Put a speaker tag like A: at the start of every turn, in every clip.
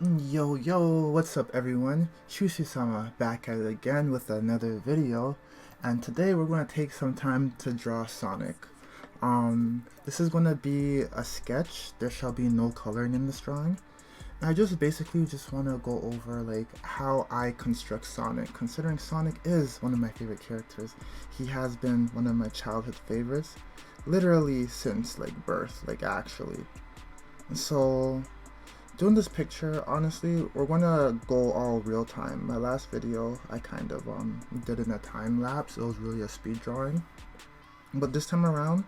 A: Yo, what's up everyone? Shushi-sama back at it again with another video, and today we're going to take some time to draw Sonic. This is going to be a sketch. There shall be no coloring in this drawing. And I just basically want to go over like how I construct Sonic, considering Sonic is one of my favorite characters. He has been one of my childhood favorites, literally since like birth, like actually. So doing this picture, honestly, we're gonna go all real time. My last video, I kind of did in a time lapse. It was really a speed drawing. But this time around,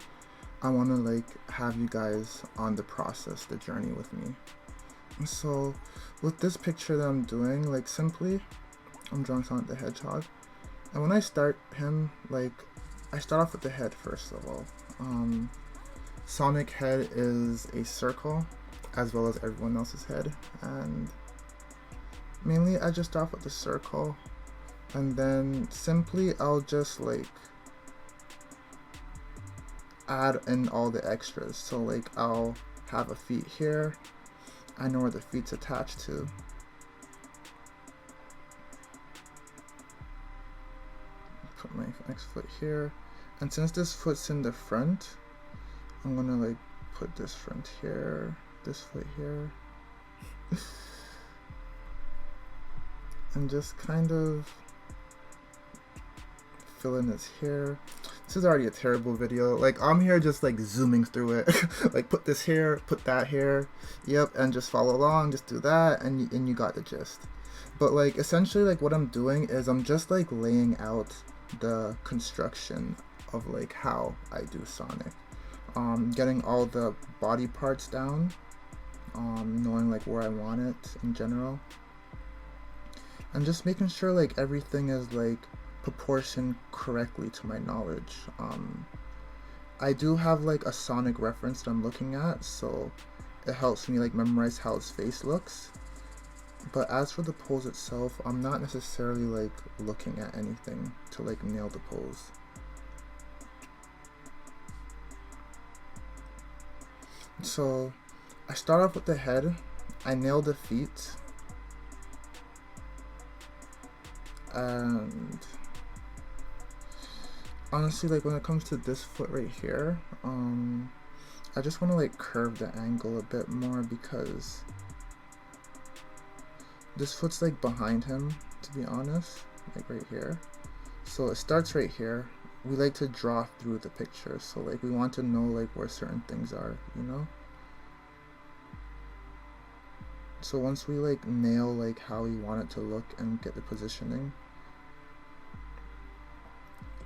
A: I wanna like have you guys on the process, the journey with me. And so with this picture that I'm doing, like simply, I'm drawing Sonic the Hedgehog. And when I start him, like, I start off with the head first of all. Sonic head is a circle, as well as everyone else's head, and mainly I just start off with the circle, and then simply I'll just like add in all the extras. So like I'll have a feet here, I know where the feet's attached to. Put my next foot here, and since this foot's in the front, I'm gonna like put this front here, this foot here, and just kind of fill in his hair. This is already a terrible video. Like I'm here just like zooming through it. Like put this here, put that here, yep, and just follow along, just do that, and you got the gist. But like essentially like what I'm doing is I'm just like laying out the construction of like how I do Sonic. Getting all the body parts down, knowing like where I want it in general, and just making sure like everything is like proportioned correctly to my knowledge. I do have like a Sonic reference that I'm looking at, so it helps me like memorize how his face looks. But as for the pose itself, I'm not necessarily like looking at anything to like nail the pose. So I start off with the head, I nail the feet, and honestly like when it comes to this foot right here, I just want to like curve the angle a bit more because this foot's like behind him, to be honest, like right here. So it starts right here. We like to draw through the picture, so like we want to know like where certain things are, you know? So once we like nail like how we want it to look and get the positioning,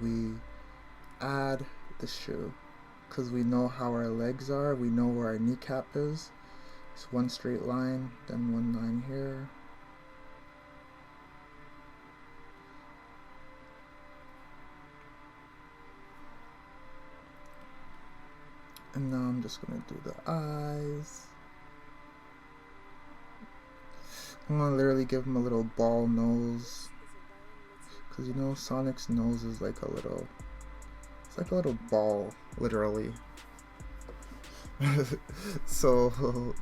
A: we add the shoe, because we know how our legs are, we know where our kneecap is. It's one straight line, then one line here. And now I'm just gonna do the eyes. I'm gonna literally give him a little ball nose, because you know Sonic's nose is like a little, it's like a little ball, literally. So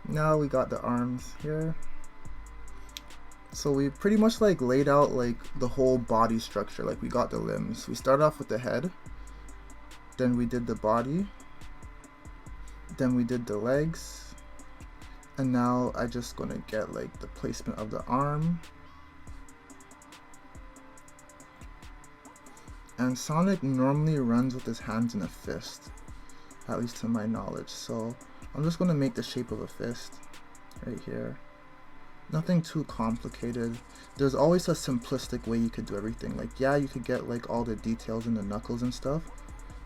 A: now we got the arms here. So we pretty much like laid out like the whole body structure. Like we got the limbs. We start off with the head, then we did the body, then we did the legs, and now I just gonna get like the placement of the arm. And Sonic normally runs with his hands in a fist, at least to my knowledge, so I'm just gonna make the shape of a fist right here. Nothing too complicated. There's always a simplistic way you could do everything. Like yeah, you could get like all the details in the knuckles and stuff,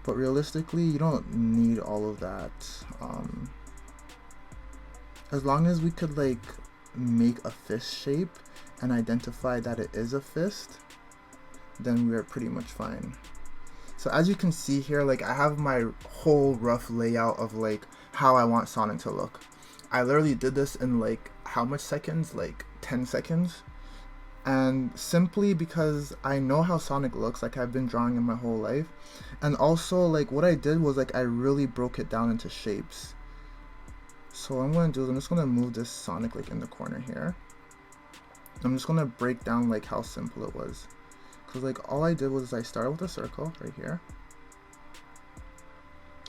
A: but realistically you don't need all of that. As long as we could like make a fist shape and identify that it is a fist, then we are pretty much fine. So as you can see here, like I have my whole rough layout of like how I want Sonic to look. I literally did this in like how much seconds? Like 10 seconds. And simply because I know how Sonic looks, like I've been drawing him my whole life. And also like what I did was like I really broke it down into shapes. So what I'm going to do is I'm just going to move this Sonic like in the corner here. I'm just going to break down like how simple it was. Because like all I did was I started with a circle right here.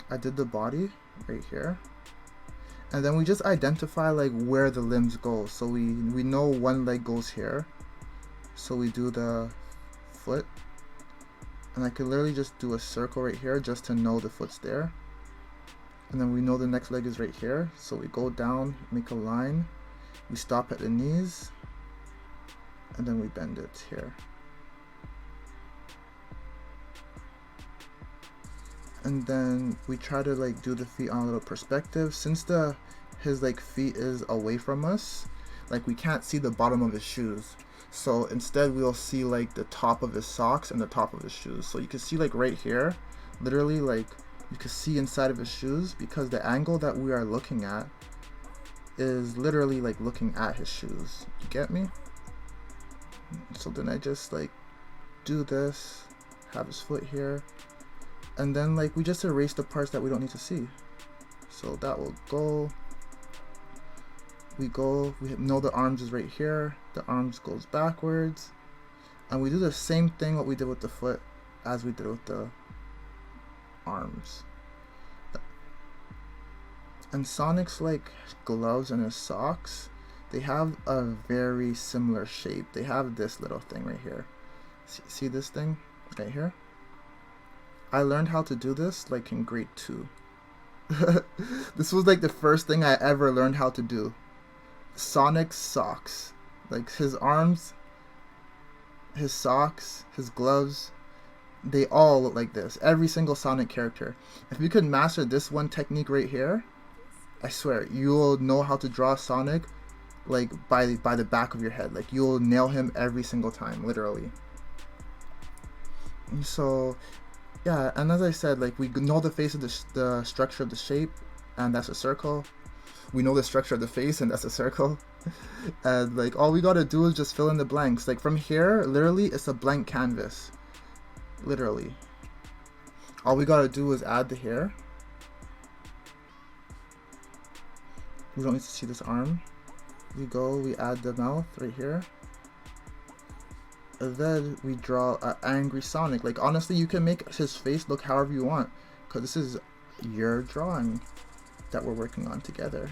A: I did the body right here. And then we just identify like where the limbs go. So we know one leg goes here. So we do the foot. And I could literally just do a circle right here just to know the foot's there. And then we know the next leg is right here. So we go down, make a line. We stop at the knees. And then we bend it here. And then we try to like do the feet on a little perspective. Since his like feet is away from us, like we can't see the bottom of his shoes. So instead we'll see like the top of his socks and the top of his shoes. So you can see like right here, literally like you can see inside of his shoes because the angle that we are looking at is literally like looking at his shoes. You get me? So then I just like do this, have his foot here. And then like we just erase the parts that we don't need to see. So that will go. We know the arms is right here. The arms goes backwards. And we do the same thing what we did with the foot as we did with the arms. And Sonic's like gloves and his socks, they have a very similar shape. They have this little thing right here. See this thing right here? I learned how to do this like in grade 2. This was like the first thing I ever learned how to do. Sonic's socks. Like his arms, his socks, his gloves, they all look like this. Every single Sonic character. If you could master this one technique right here, I swear, you'll know how to draw Sonic like by the back of your head. Like you'll nail him every single time, literally. And so yeah, and as I said, like we know the face of the structure of the shape, and that's a circle. We know the structure of the face, and that's a circle. And like all we gotta do is just fill in the blanks. Like from here, literally, it's a blank canvas. Literally. All we gotta do is add the hair. We don't need to see this arm. We add the mouth right here. And then we draw an angry Sonic. Like honestly, you can make his face look however you want, because this is your drawing that we're working on together.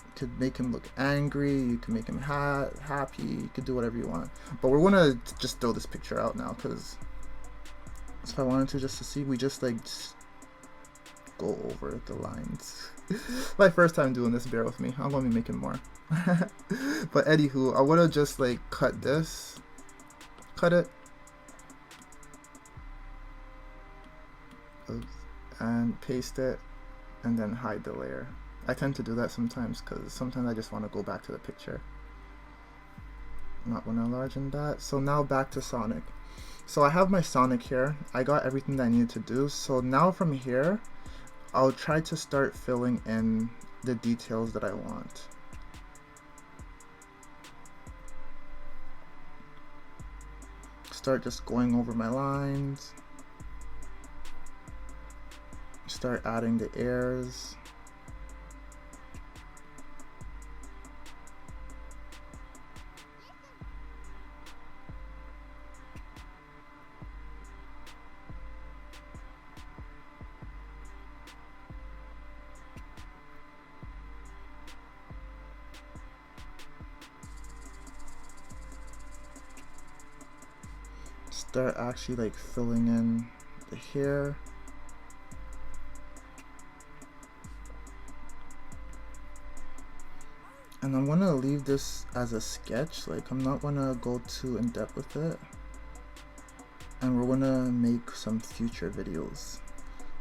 A: You could make him look angry, you can make him happy, you could do whatever you want. But we're gonna just throw this picture out now, because if I wanted to just to see, we just like go over the lines. My first time doing this, bear with me. I'm gonna be making more. But anywho, I would have just like cut it, and paste it, and then hide the layer. I tend to do that sometimes because sometimes I just want to go back to the picture. Not going to enlarge that. So now back to Sonic. So I have my Sonic here. I got everything that I needed to do. So now from here, I'll try to start filling in the details that I want. Start just going over my lines. Start adding the airs. Start actually like filling in the hair. And I'm gonna leave this as a sketch, like I'm not gonna go too in depth with it. And we're gonna make some future videos.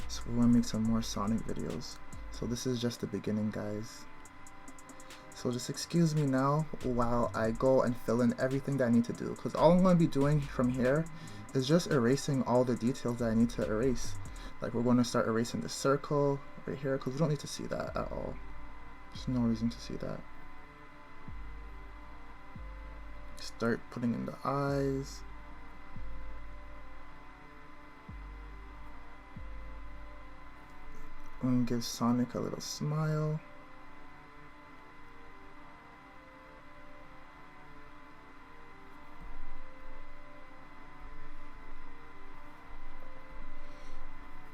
A: So we're gonna make some more Sonic videos. So this is just the beginning, guys. So just excuse me now while I go and fill in everything that I need to do, because all I'm going to be doing from here is just erasing all the details that I need to erase. Like we're going to start erasing the circle right here, because we don't need to see that at all. There's no reason to see that. Start putting in the eyes. And give Sonic a little smile.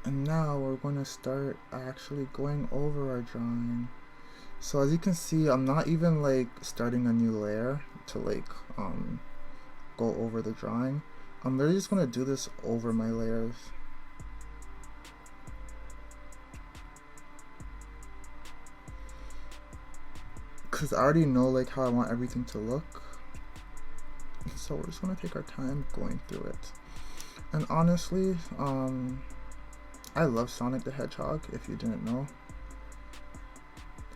A: And now we're going to start actually going over our drawing. So as you can see, I'm not even like starting a new layer to like go over the drawing. I'm literally just going to do this over my layers. Because I already know like how I want everything to look. So we're just going to take our time going through it. And honestly, I love Sonic the Hedgehog, if you didn't know.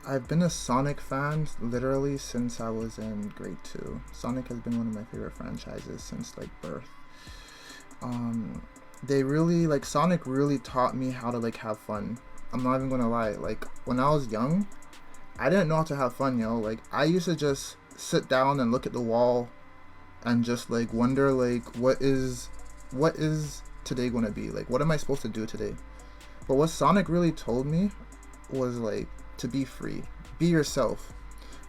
A: I've been a Sonic fan literally since I was in grade 2. Sonic has been one of my favorite franchises since like birth. They really, like, Sonic really taught me how to like have fun. I'm not even gonna lie, like when I was young, I didn't know how to have fun, yo. Like I used to just sit down and look at the wall and just like wonder like what is today gonna be? Like what am I supposed to do today? But what Sonic really told me was like to be free, be yourself,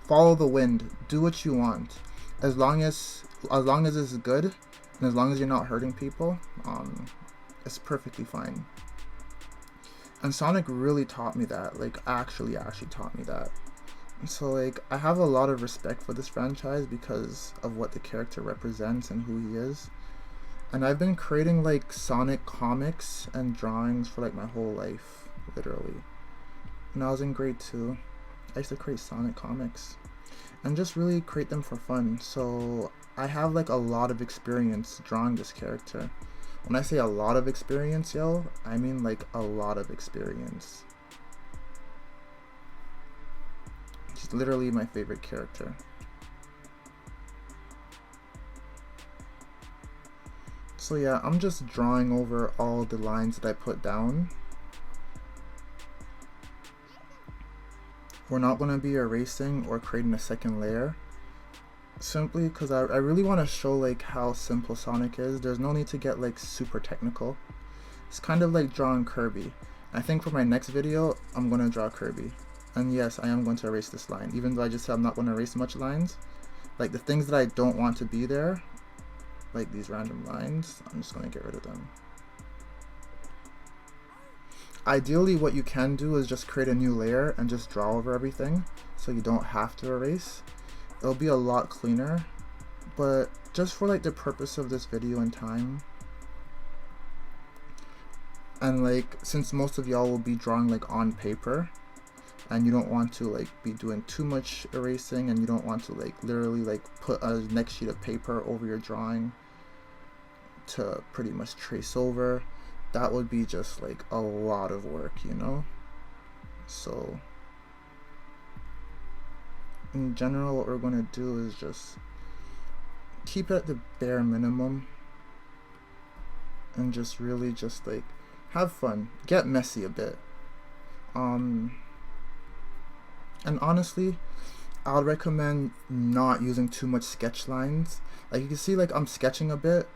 A: follow the wind, do what you want, as long as it's good and as long as you're not hurting people, it's perfectly fine. And Sonic really taught me that, like actually taught me that. So like I have a lot of respect for this franchise because of what the character represents and who he is. And I've been creating like Sonic comics and drawings for like my whole life, literally. When I was in grade 2, I used to create Sonic comics and just really create them for fun. So I have like a lot of experience drawing this character. When I say a lot of experience, yo, I mean like a lot of experience. He's literally my favorite character. So yeah, I'm just drawing over all the lines that I put down. We're not going to be erasing or creating a second layer, simply because I really want to show like how simple Sonic is. There's no need to get like super technical. It's kind of like drawing Kirby. I think for my next video, I'm going to draw Kirby. And yes, I am going to erase this line, even though I just said I'm not going to erase much lines. Like the things that I don't want to be there, like these random lines, I'm just going to get rid of them. Ideally, what you can do is just create a new layer and just draw over everything so you don't have to erase. It'll be a lot cleaner, but just for like the purpose of this video and time, and like since most of y'all will be drawing like on paper and you don't want to like be doing too much erasing and you don't want to like literally like put a next sheet of paper over your drawing to pretty much trace over, that would be just like a lot of work, you know? So in general, what we're going to do is just keep it at the bare minimum and just really just like have fun, get messy a bit. And honestly, I would recommend not using too much sketch lines. Like you can see like I'm sketching a bit,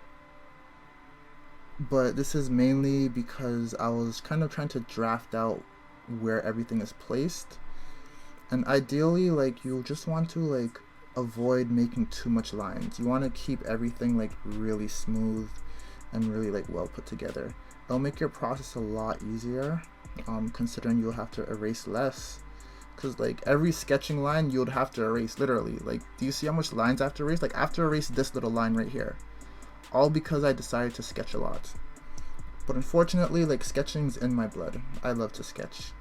A: but this is mainly because I was kind of trying to draft out where everything is placed. And ideally, like you just want to like avoid making too much lines. You want to keep everything like really smooth and really like well put together. It'll make your process a lot easier, considering you'll have to erase less. Because like every sketching line you would have to erase, literally. Like, do you see how much lines I have to erase? Like I have to erase this little line right here, all because I decided to sketch a lot. But unfortunately, like sketching's in my blood. I love to sketch.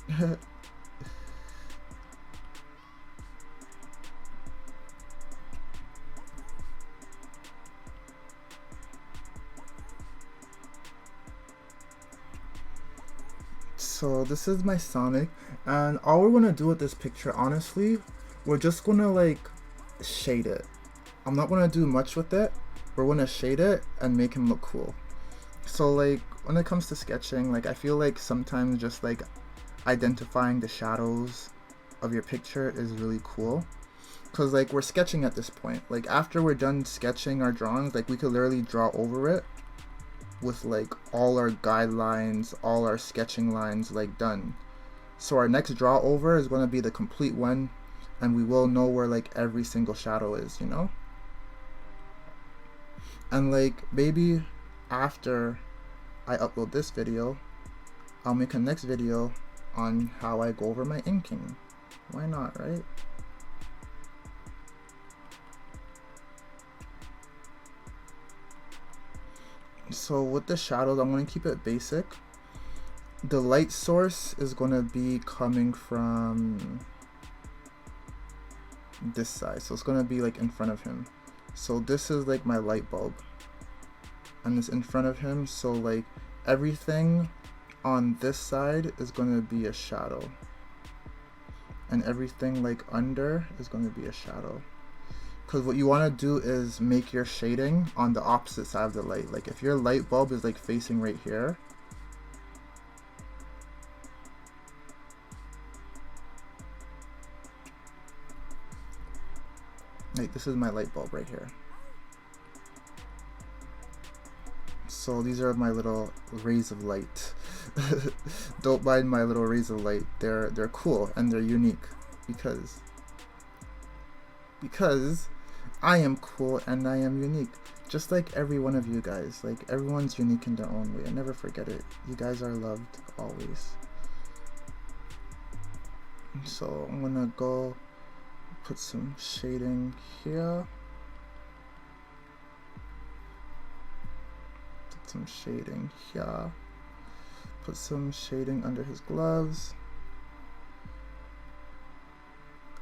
A: So this is my Sonic, and all we're gonna do with this picture, honestly, we're just gonna like shade it. I'm not gonna do much with it. We're gonna shade it and make him look cool. So like when it comes to sketching, like I feel like sometimes just like identifying the shadows of your picture is really cool, because like we're sketching at this point. Like after we're done sketching our drawings, like we could literally draw over it with like all our guidelines, all our sketching lines like done. So our next draw over is going to be the complete one, and we will know where like every single shadow is, you know? And like maybe after I upload this video, I'll make a next video on how I go over my inking. Why not, right? So with the shadows, I'm going to keep it basic. The light source is going to be coming from this side, so it's going to be like in front of him. So this is like my light bulb, and it's in front of him, so like everything on this side is going to be a shadow, and everything like under is going to be a shadow. Because what you want to do is make your shading on the opposite side of the light. Like if your light bulb is like facing right here, like this is my light bulb right here. So these are my little rays of light. Don't mind my little rays of light. They're cool and they're unique because I am cool and I am unique. Just like every one of you guys. Like everyone's unique in their own way. I never forget it. You guys are loved always. So I'm gonna go put some shading here. Put some shading here. Put some shading under his gloves.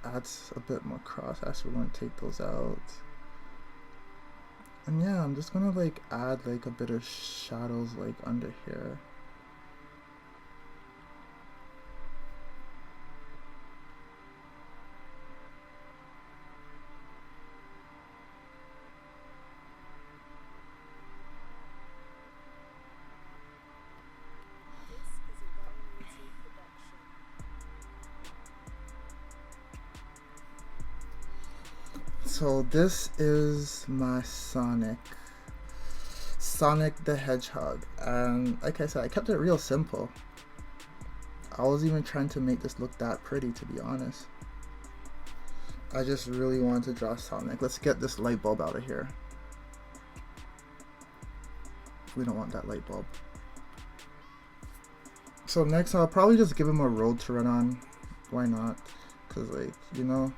A: Adds a bit more cross. Actually, we're gonna take those out. And yeah, I'm just gonna like add like a bit of shadows like under here. So this is my Sonic the Hedgehog, and like I said, I kept it real simple. I was even trying to make this look that pretty, to be honest. I just really wanted to draw Sonic. Let's get this light bulb out of here. We don't want that light bulb. So next I'll probably just give him a road to run on. Why not? Cause like, you know,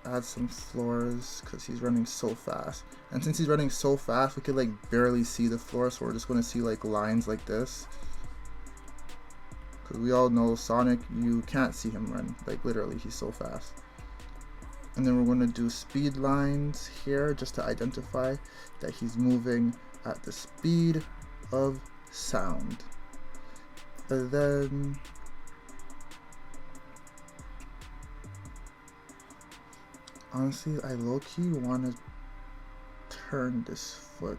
A: add some floors because he's running so fast, and since he's running so fast we could like barely see the floor, so we're just going to see like lines like this, because we all know Sonic, you can't see him run, like literally he's so fast. And then we're going to do speed lines here just to identify that he's moving at the speed of sound. And then honestly, I low-key want to turn this foot,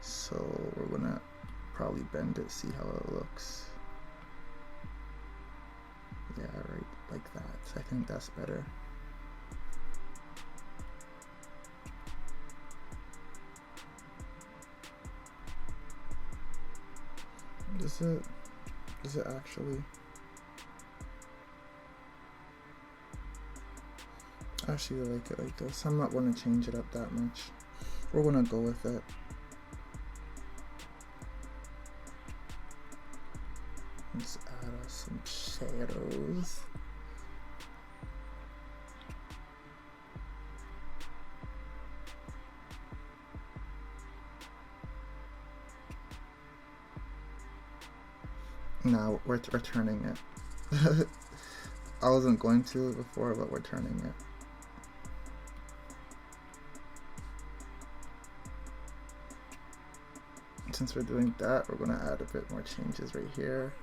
A: so we're gonna probably bend it, see how it looks. Yeah, right, like that. I think that's better. Is it actually? I actually like it like this. I'm not going to change it up that much. We're going to go with it. Let's add some shadows. Now we're turning it. I wasn't going to before, but we're turning it. Since we're doing that, we're going to add a bit more changes right here.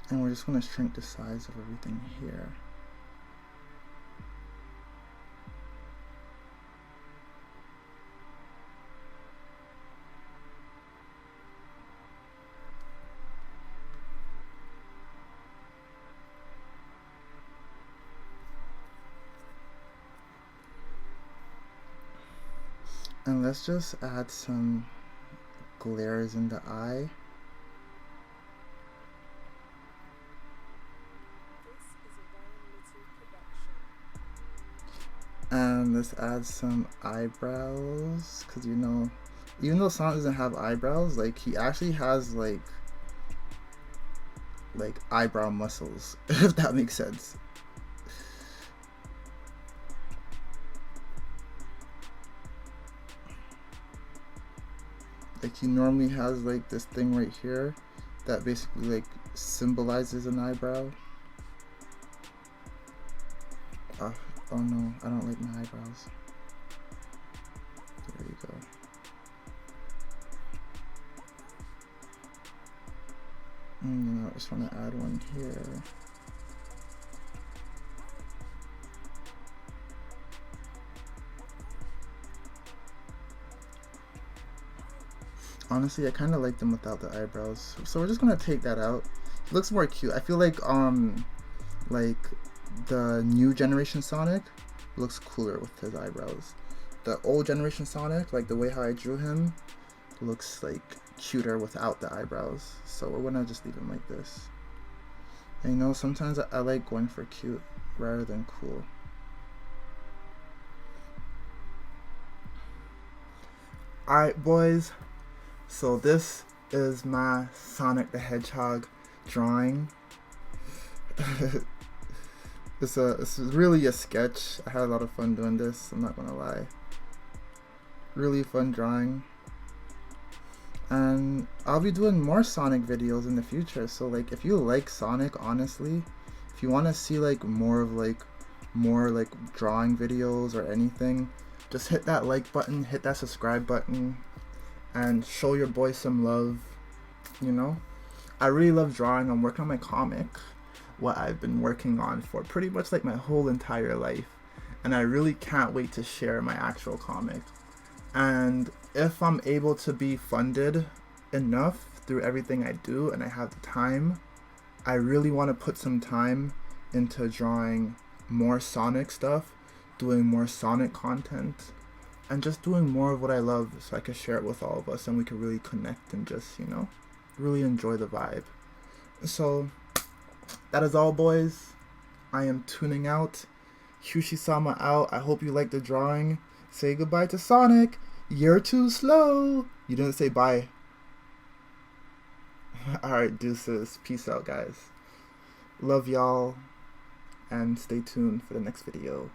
A: And we're just going to shrink the size of everything here. And let's just add some glares in the eye. And let's add some eyebrows, because you know, even though Sonic doesn't have eyebrows, like he actually has like eyebrow muscles, if that makes sense. Like he normally has like this thing right here that basically like symbolizes an eyebrow. Oh no, I don't like my eyebrows. There you go. And then I just want to add one here. Honestly, I kind of like them without the eyebrows, so we're just gonna take that out. It looks more cute. I feel like the new generation Sonic looks cooler with his eyebrows. The old generation Sonic, like the way how I drew him, looks like cuter without the eyebrows. So we're gonna just leave him like this. And you know, sometimes I like going for cute rather than cool. Alright boys, so this is my Sonic the Hedgehog drawing. It's really a sketch. I had a lot of fun doing this, I'm not gonna lie. Really fun drawing. And I'll be doing more Sonic videos in the future, so like if you like Sonic, honestly, if you want to see like more drawing videos or anything, just hit that like button, hit that subscribe button, and show your boy some love. You know, I really love drawing. I'm working on my comic, what I've been working on for pretty much like my whole entire life, and I really can't wait to share my actual comic. And if I'm able to be funded enough through everything I do and I have the time, I really want to put some time into drawing more Sonic stuff, doing more Sonic content, and just doing more of what I love so I can share it with all of us and we can really connect and just, you know, really enjoy the vibe. So that is all, boys. I am tuning out. Hyushi-sama out. I hope you liked the drawing. Say goodbye to Sonic. You're too slow. You didn't say bye. Alright, deuces. Peace out, guys. Love y'all. And stay tuned for the next video.